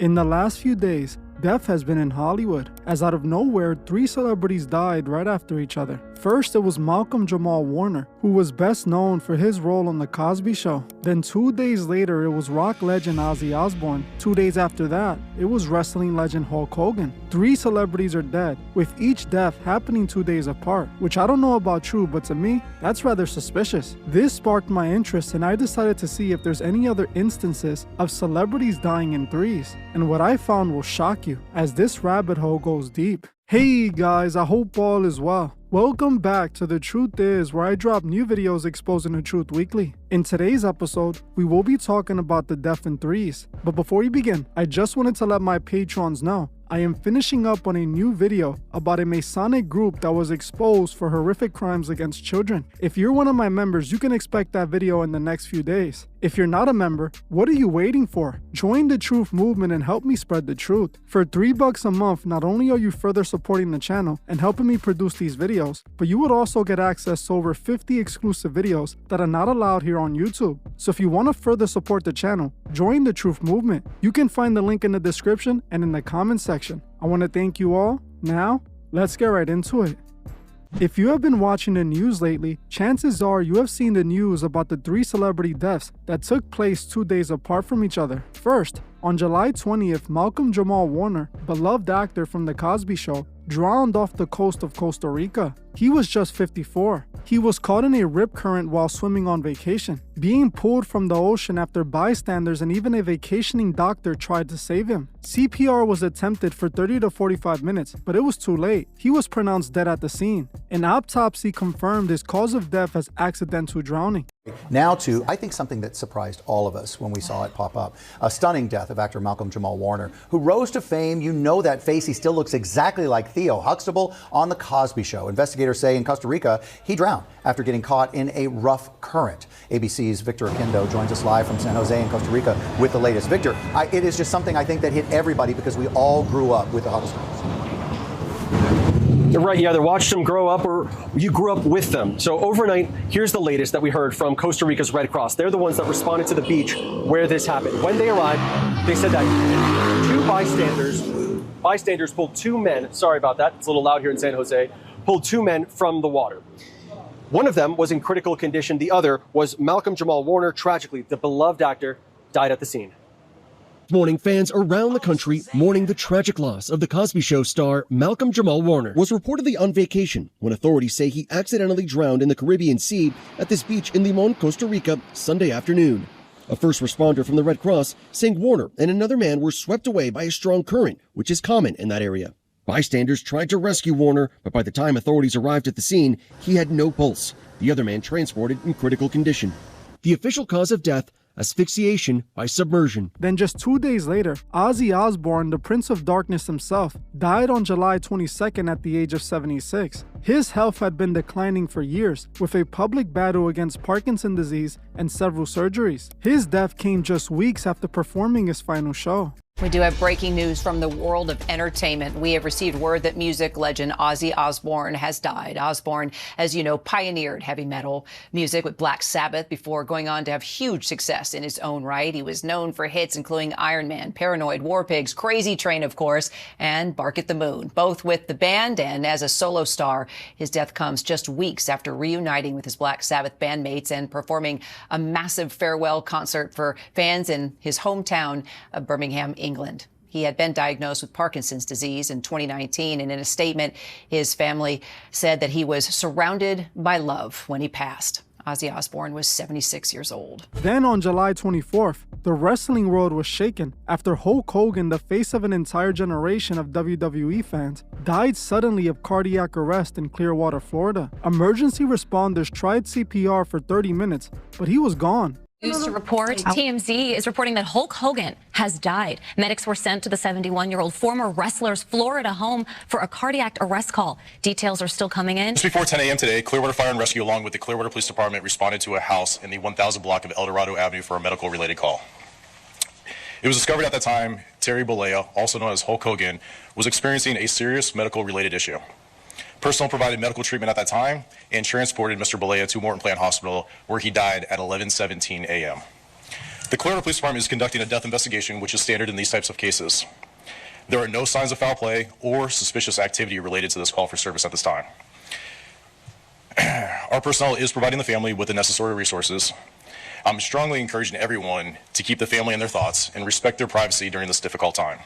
In the last few days, death has been in Hollywood, as out of nowhere, 3 celebrities died right after each other. First, it was Malcom Jamal Warner, who was best known for his role on The Cosby Show. Then 2 days later, it was rock legend Ozzy Osbourne. 2 days after that, it was wrestling legend Hulk Hogan. 3 celebrities are dead, with each death happening 2 days apart, which I don't know about you, but to me, that's rather suspicious. This sparked my interest, and I decided to see if there's any other instances of celebrities dying in threes. And what I found will shock you, as this rabbit hole goes deep. Hey guys, I hope all is well. Welcome back to The Truth Is, where I drop new videos exposing the truth weekly. In today's episode, we will be talking about the death in threes. But before we begin, I just wanted to let my patrons know I am finishing up on a new video about a Masonic group that was exposed for horrific crimes against children. If you're one of my members, you can expect that video in the next few days. If you're not a member, what are you waiting for? Join the truth movement and help me spread the truth. For $3 a month, not only are you further supporting the channel and helping me produce these videos, but you would also get access to over 50 exclusive videos that are not allowed here on YouTube. So if you want to further support the channel, join the truth movement. You can find the link in the description and in the comment section. I want to thank you all. Now, let's get right into it. If you have been watching the news lately, chances are you have seen the news about the 3 celebrity deaths that took place 2 days apart from each other. First, on July 20th, Malcom Jamal Warner, beloved actor from The Cosby Show, drowned off the coast of Costa Rica. He was just 54. He was caught in a rip current while swimming on vacation, being pulled from the ocean after bystanders and even a vacationing doctor tried to save him. CPR was attempted for 30 to 45 minutes, but it was too late. He was pronounced dead at the scene. An autopsy confirmed his cause of death as accidental drowning. Now to, I think, something that surprised all of us when we saw it pop up. A stunning death of actor Malcom Jamal Warner, who rose to fame. You know that face. He still looks exactly like Theo Huxtable on The Cosby Show. Investigators say in Costa Rica, he drowned after getting caught in a rough current. ABC's Victor Akindo joins us live from San Jose in Costa Rica with the latest. Victor, it is just something I think that hit everybody because we all grew up with the Huxtables. You're right, you either watched them grow up or you grew up with them. So overnight, here's the latest that we heard from Costa Rica's Red Cross. They're the ones that responded to the beach where this happened. When they arrived, they said that 2 bystanders pulled 2 men, sorry about that, it's a little loud here in San Jose, pulled 2 men from the water. One of them was in critical condition. The other was Malcom Jamal Warner. Tragically, the beloved actor died at the scene. Morning, fans around the country mourning the tragic loss of The Cosby Show star Malcom Jamal Warner was reportedly on vacation when authorities say he accidentally drowned in the Caribbean Sea at this beach in Limon, Costa Rica, Sunday afternoon. A first responder from the Red Cross saying Warner and another man were swept away by a strong current, which is common in that area. Bystanders tried to rescue Warner, but by the time authorities arrived at the scene, he had no pulse. The other man transported in critical condition. The official cause of death: asphyxiation by submersion. Then just 2 days later, Ozzy Osbourne, the Prince of Darkness himself, died on July 22nd at the age of 76. His health had been declining for years, with a public battle against Parkinson's disease and several surgeries. His death came just weeks after performing his final show. We do have breaking news from the world of entertainment. We have received word that music legend Ozzy Osbourne has died. Osbourne, as you know, pioneered heavy metal music with Black Sabbath before going on to have huge success in his own right. He was known for hits including Iron Man, Paranoid, War Pigs, Crazy Train, of course, and Bark at the Moon, both with the band and as a solo star. His death comes just weeks after reuniting with his Black Sabbath bandmates and performing a massive farewell concert for fans in his hometown of Birmingham, England. He had been diagnosed with Parkinson's disease in 2019, and in a statement, his family said that he was surrounded by love when he passed. Ozzy Osbourne was 76 years old. Then on July 24th, the wrestling world was shaken after Hulk Hogan, the face of an entire generation of WWE fans, died suddenly of cardiac arrest in Clearwater, Florida. Emergency responders tried CPR for 30 minutes, but he was gone. News to report, TMZ is reporting that Hulk Hogan has died. Medics were sent to the 71-year-old former wrestler's Florida home for a cardiac arrest call. Details are still coming in. Just before 10 a.m. today, Clearwater Fire and Rescue, along with the Clearwater Police Department, responded to a house in the 1000 block of El Dorado Avenue for a medical-related call. It was discovered at that time Terry Bollea, also known as Hulk Hogan, was experiencing a serious medical-related issue. Personnel provided medical treatment at that time and transported Mr. Bollea to Morton Plant Hospital, where he died at 11:17 a.m. The Clearwater Police Department is conducting a death investigation, which is standard in these types of cases. There are no signs of foul play or suspicious activity related to this call for service at this time. Our personnel is providing the family with the necessary resources. I'm strongly encouraging everyone to keep the family in their thoughts and respect their privacy during this difficult time.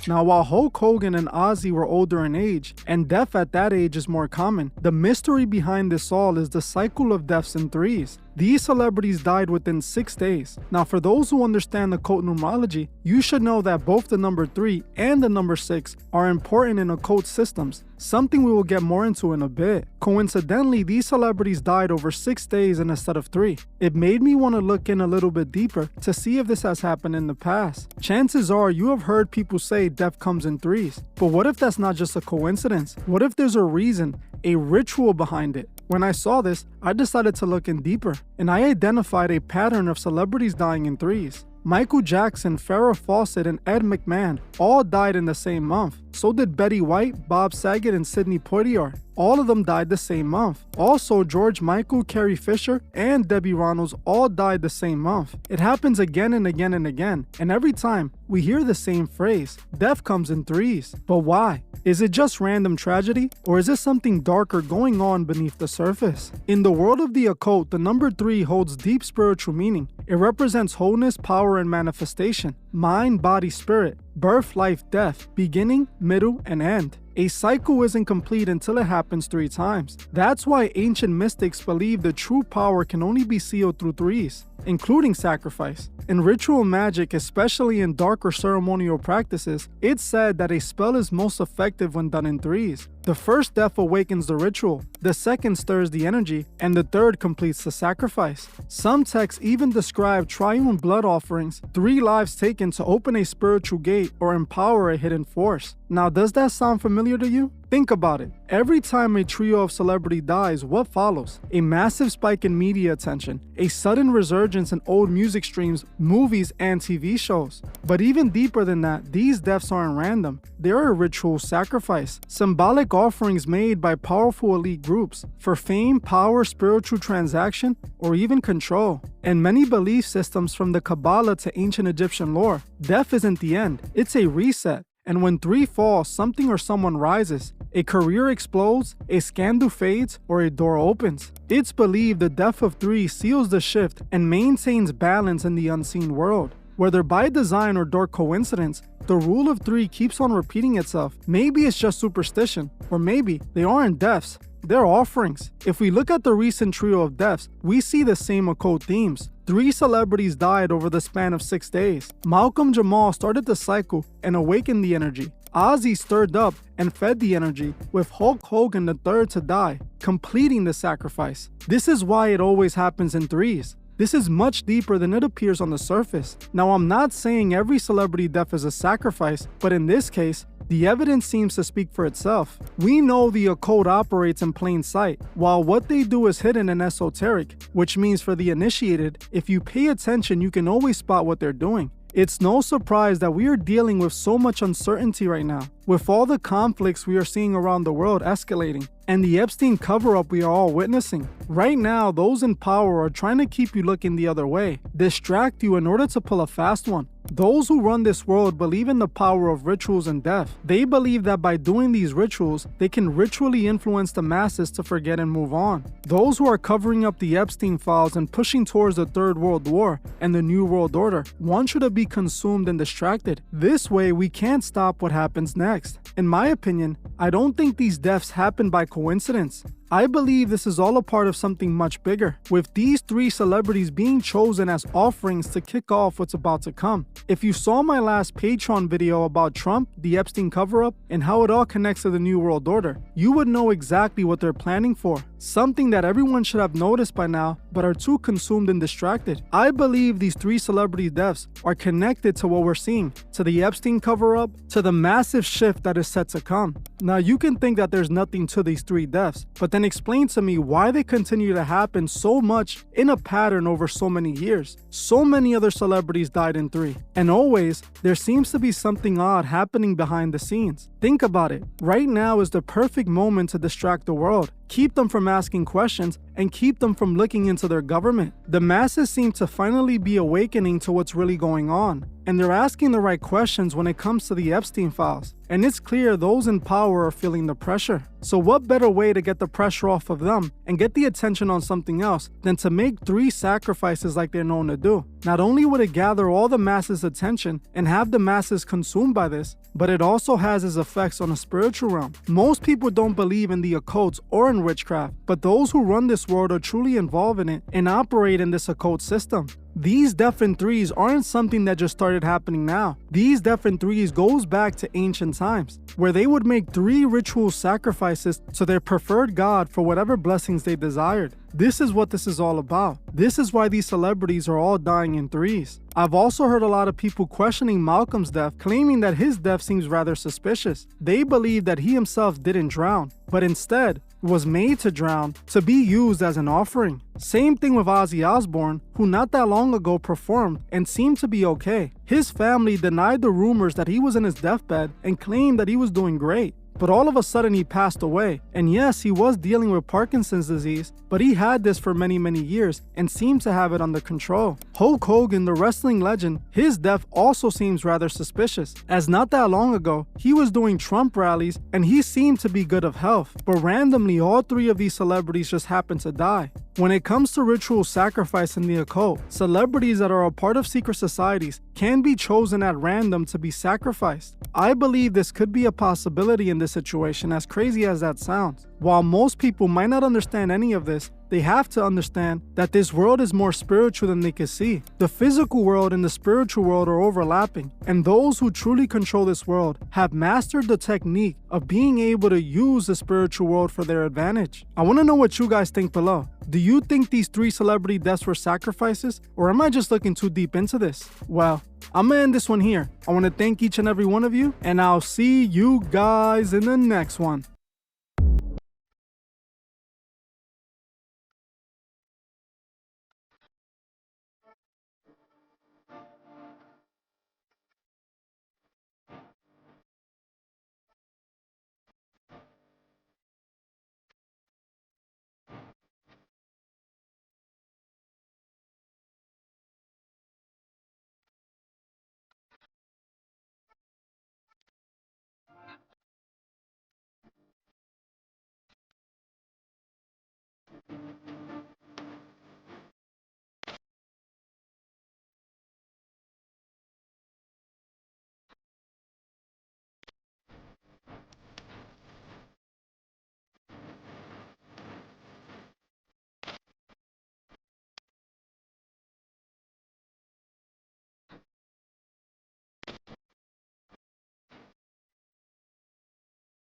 Now, while Hulk Hogan and Ozzy were older in age, and death at that age is more common, the mystery behind this all is the cycle of deaths in threes. These celebrities died within 6 days. Now, for those who understand the occult numerology, you should know that both the number 3 and the number 6 are important in occult systems, something we will get more into in a bit. Coincidentally, these celebrities died over 6 days instead of 3. It made me want to look in a little bit deeper to see if this has happened in the past. Chances are you have heard people say death comes in threes, but what if that's not just a coincidence? What if there's a reason, a ritual behind it? When I saw this, I decided to look in deeper, and I identified a pattern of celebrities dying in threes. Michael Jackson, Farrah Fawcett, and Ed McMahon all died in the same month. So did Betty White, Bob Saget, and Sidney Poitier. All of them died the same month. Also, George Michael, Carrie Fisher, and Debbie Reynolds all died the same month. It happens again and again and again, and every time we hear the same phrase, death comes in threes. But why? Is it just random tragedy, or is there something darker going on beneath the surface? In the world of the occult, the number 3 holds deep spiritual meaning. It represents wholeness, power, and manifestation. Mind, body, spirit. Birth, life, death. Beginning, middle, and end. A cycle isn't complete until it happens 3 times. That's why ancient mystics believe the true power can only be sealed through threes, including sacrifice. In ritual magic, especially in darker ceremonial practices, it's said that a spell is most effective when done in threes. The first death awakens the ritual, the second stirs the energy, and the third completes the sacrifice. Some texts even describe triune blood offerings, 3 lives taken to open a spiritual gate or empower a hidden force. Now, does that sound familiar to you? Think about it. Every time a trio of celebrity dies, what follows? A massive spike in media attention, a sudden resurgence in old music streams, movies, and TV shows. But even deeper than that, these deaths aren't random. They're a ritual sacrifice, symbolic offerings made by powerful elite groups for fame, power, spiritual transaction, or even control. In many belief systems from the Kabbalah to ancient Egyptian lore, death isn't the end, it's a reset. And when 3 fall, something or someone rises. A career explodes, a scandal fades, or a door opens. It's believed the death of 3 seals the shift and maintains balance in the unseen world. Whether by design or dark coincidence, the rule of 3 keeps on repeating itself. Maybe it's just superstition, or maybe they aren't deaths, they're offerings. If we look at the recent trio of deaths, we see the same occult themes. 3 celebrities died over the span of 6 days. Malcom Jamal started the cycle and awakened the energy. Ozzy stirred up and fed the energy, with Hulk Hogan the third to die, completing the sacrifice. This is why it always happens in threes. This is much deeper than it appears on the surface. Now, I'm not saying every celebrity death is a sacrifice, but in this case, the evidence seems to speak for itself. We know the occult operates in plain sight, while what they do is hidden and esoteric, which means for the initiated, if you pay attention, you can always spot what they're doing. It's no surprise that we are dealing with so much uncertainty right now, with all the conflicts we are seeing around the world escalating, and the Epstein cover-up we are all witnessing. Right now, those in power are trying to keep you looking the other way, distract you in order to pull a fast one. Those who run this world believe in the power of rituals and death. They believe that by doing these rituals, they can ritually influence the masses to forget and move on. Those who are covering up the Epstein files and pushing towards the Third World War and the New World Order want you to be consumed and distracted. This way, we can't stop what happens next. In my opinion, I don't think these deaths happen by coincidence. I believe this is all a part of something much bigger, with these 3 celebrities being chosen as offerings to kick off what's about to come. If you saw my last Patreon video about Trump, the Epstein cover-up, and how it all connects to the New World Order, you would know exactly what they're planning for. Something that everyone should have noticed by now, but are too consumed and distracted. I believe these 3 celebrity deaths are connected to what we're seeing, to the Epstein cover-up, to the massive shift that is set to come. Now, you can think that there's nothing to these 3 deaths, but then then explain to me why they continue to happen so much in a pattern over so many years. So many other celebrities died in 3, and always there seems to be something odd happening behind the scenes. Think about it. Right now is the perfect moment to distract the world, keep them from asking questions, and keep them from looking into their government. The masses seem to finally be awakening to what's really going on, and they're asking the right questions when it comes to the Epstein files. And it's clear those in power are feeling the pressure. So what better way to get the pressure off of them and get the attention on something else than to make 3 sacrifices like they're known to do? Not only would it gather all the masses' attention and have the masses consumed by this, but it also has its effects on a spiritual realm. Most people don't believe in the occult or in witchcraft, but those who run this world are truly involved in it and operate in this occult system. These death in 3s aren't something that just started happening now. These death in 3s goes back to ancient times, where they would make 3 ritual sacrifices to their preferred god for whatever blessings they desired. This is what this is all about. This is why these celebrities are all dying in 3s. I've also heard a lot of people questioning Malcolm's death, claiming that his death seems rather suspicious. They believe that he himself didn't drown, but instead was made to drown to be used as an offering. Same thing with Ozzy Osbourne, who not that long ago performed and seemed to be okay. His family denied the rumors that he was in his deathbed and claimed that he was doing great. But all of a sudden he passed away. And yes, he was dealing with Parkinson's disease, but he had this for many years and seemed to have it under control. Hulk Hogan, the wrestling legend, his death also seems rather suspicious, as not that long ago, he was doing Trump rallies and he seemed to be good of health. But randomly, all 3 of these celebrities just happened to die. When it comes to ritual sacrifice in the occult, celebrities that are a part of secret societies can be chosen at random to be sacrificed. I believe this could be a possibility in this situation, as crazy as that sounds. While most people might not understand any of this, they have to understand that this world is more spiritual than they can see. The physical world and the spiritual world are overlapping, and those who truly control this world have mastered the technique of being able to use the spiritual world for their advantage. I want to know what you guys think below. Do you think these 3 celebrity deaths were sacrifices, or am I just looking too deep into this? Well, I'm gonna end this one here. I want to thank each and every one of you, and I'll see you guys in the next one.